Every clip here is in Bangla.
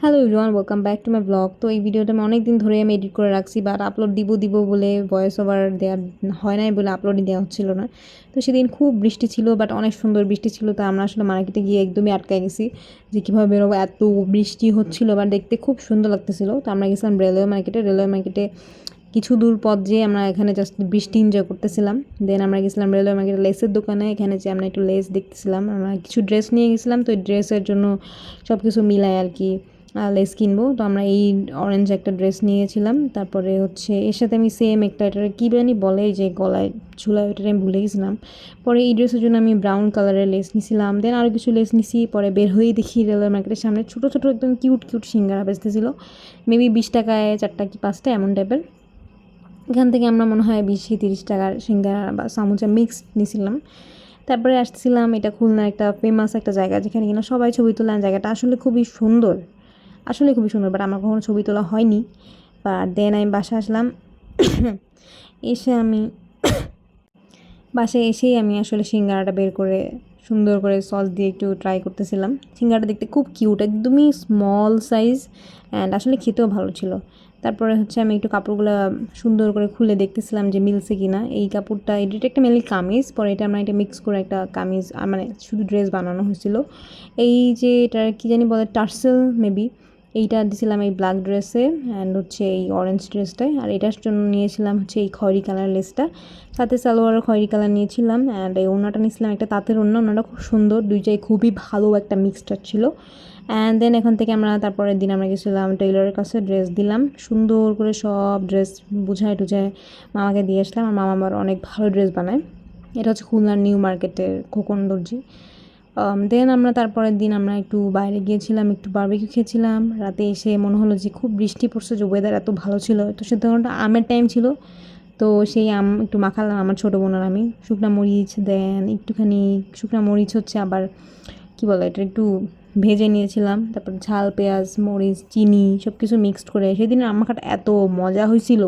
Hello everyone, welcome back to my blog. তো এই ভিডিওটা আমি অনেক দিন ধরে আমি এডিট করে রাখছি, বাট আপলোড দিব বলে ভয়েস ওভার দেওয়া হয় নাই বলে আপলোডই দেওয়া হচ্ছিল না। তো সেদিন খুব বৃষ্টি ছিল, বাট অনেক সুন্দর বৃষ্টি ছিল। তো আমরা আসলে মার্কেটে গিয়ে একদমই আটকায় গেছি যে কীভাবে বেরোবো, এত বৃষ্টি হচ্ছিল, বাট দেখতে খুব সুন্দর লাগতেছিল। তো আমরা গেছিলাম রেলওয়ে মার্কেটে কিছু দূর পথ যেয়ে আমরা এখানে জাস্ট বৃষ্টি এনজয় করতেছিলাম। দেন আমরা গেছিলাম রেলওয়ে মার্কেটের লেসের দোকানে, এখানে যে আমরা একটু লেস দেখতেছিলাম। আমরা কিছু ড্রেস নিয়ে গেছিলাম, তো এই ড্রেসের জন্য সব কিছু মিলায় আর কি লেস কিনবো। তো আমরা এই অরেঞ্জ একটা ড্রেস নিয়েছিলাম। তারপরে হচ্ছে এর সাথে আমি সেম একটা, এটা কী জানি বলে, যে গলায় ঝুলায়, ওইটা আমি ভুলে গেছিলাম। পরে এই ড্রেসের জন্য আমি ব্রাউন কালারের লেস নিয়েছিলাম। দেন আরও কিছু লেস নিছি। পরে বের হয়েই দেখি রেলওয়ে মার্কেটের সামনে ছোটো ছোটো একদম কিউট কিউট সিঙ্গারা বেচতেছিল। মেবি 20 টাকায় 4টা কি 5টা এমন টাইপের। এখান থেকে আমরা মনে হয় 20-30 টাকার সিঙ্গারা বা সামুচা মিক্সড নিয়েছিলাম। তারপরে আসছিলাম, এটা খুলনার একটা ফেমাস একটা জায়গা, যেখানে কিনা সবাই ছবি তোলেন। জায়গাটা আসলে খুবই সুন্দর, আসলে খুবই সুন্দর, বাট আমার কখনো ছবি তোলা হয়নি। বাট দেন আমি বাসায় আসলাম। এসে আমি বাসায় এসেই আমি আসলে সিঙ্গারাটা বের করে সুন্দর করে সস দিয়ে একটু ট্রাই করতেছিলাম। সিঙ্গারাটা দেখতে খুব কিউট, একদমই স্মল সাইজ, অ্যান্ড আসলে খেতেও ভালো ছিল। তারপরে হচ্ছে আমি একটু কাপড়গুলো সুন্দর করে খুলে দেখতেছিলাম যে মিলছে কি না। এই কাপড়টা, এটা একটা মেনলি কামিজ, পরে এটা আমরা এটা মিক্স করে একটা কামিজ, মানে শুধু ড্রেস বানানো হয়েছিল। এই যে এটা কী জানি বলে, টার্সেল মেবি, এইটা দিয়েছিলাম এই ব্ল্যাক ড্রেসে, অ্যান্ড হচ্ছে এই অরেঞ্জ ড্রেসটায়। আর এটার জন্য নিয়েছিলাম হচ্ছে এই খয়েরি কালার লেসটা, সাথে সালোয়ারও খয়েরি কালার নিয়েছিলাম। অ্যান্ড এই ওড়নাটা নিয়েছিলাম একটা তাঁতের ওড়নাটা খুব সুন্দর, দুইটাই খুবই ভালো একটা মিক্সচার ছিল। অ্যান্ড দেন এখান থেকে আমরা তারপরের দিন আমরা গেছিলাম টেইলরের কাছে, ড্রেস দিলাম, সুন্দর করে সব ড্রেস বুঝায় টুঝায় মামাকে দিয়ে আসলাম। আর মামা আবার অনেক ভালো ড্রেস বানায়। এটা হচ্ছে খুলনার নিউ মার্কেটের খোকন দর্জি। দেন আমরা তারপরের দিন আমরা একটু বাইরে গিয়েছিলাম, একটু বারবিকিউ খেয়েছিলাম। রাতে এসে মনে হলো যে খুব বৃষ্টি পড়ছে, যে ওয়েদার এত ভালো ছিল, তো সে তখন আমের টাইম ছিল। তো সেই আম একটু মাখালাম আমার ছোটো বোন আর আমি, শুকনা মরিচ, দেন একটুখানি শুকনা মরিচ হচ্ছে আবার কী বলে এটা, একটু ভেজে নিয়েছিলাম। তারপর ঝাল, পেঁয়াজ, মরিচ, চিনি সব কিছু মিক্সড করে সেদিনের আম মাখাটা এত মজা হয়েছিল।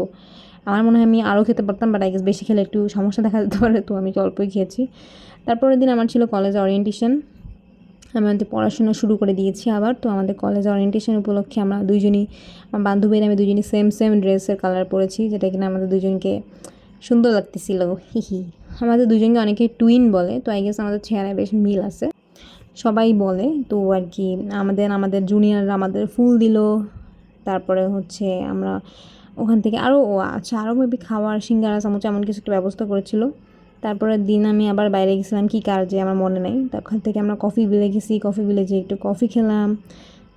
আমার মনে হয় আমি আরও খেতে পারতাম, বাট আই গেস বেশি খেলে একটু সমস্যা দেখা যেতে পারে, তো আমি অল্পই খেয়েছি। তারপরের দিন আমার ছিল কলেজ ওরিয়েন্টেশন। আমাদের পড়াশোনা শুরু করে দিয়েছি আবার। তো আমাদের কলেজ ওরিয়েন্টেশন উপলক্ষে আমরা দুইজনই, আমার বান্ধবীরা আমি দুজনই সেম ড্রেসের কালার পরেছি, যেটা কিনা আমাদের দুজনকে সুন্দর লাগতেছিল। হিহি, আমাদের দুজনকে অনেকে টুইন বলে, তো আই গেস আমাদের চেহারায় বেশ মিল আছে, সবাই বলে। তো আর কি আমাদের জুনিয়ররা আমাদের ফুল দিল। তারপরে হচ্ছে আমরা ওখান থেকে আরও মেবি খাওয়ার, সিঙ্গারা, চামচ এমন কিছু একটা ব্যবস্থা করেছিল। তারপরের দিন আমি আবার বাইরে গেছিলাম কী কাজে আমার মনে নেই। তখন থেকে আমরা কফি ভিলে গেছি, কফি ভিলেজে একটু কফি খেলাম।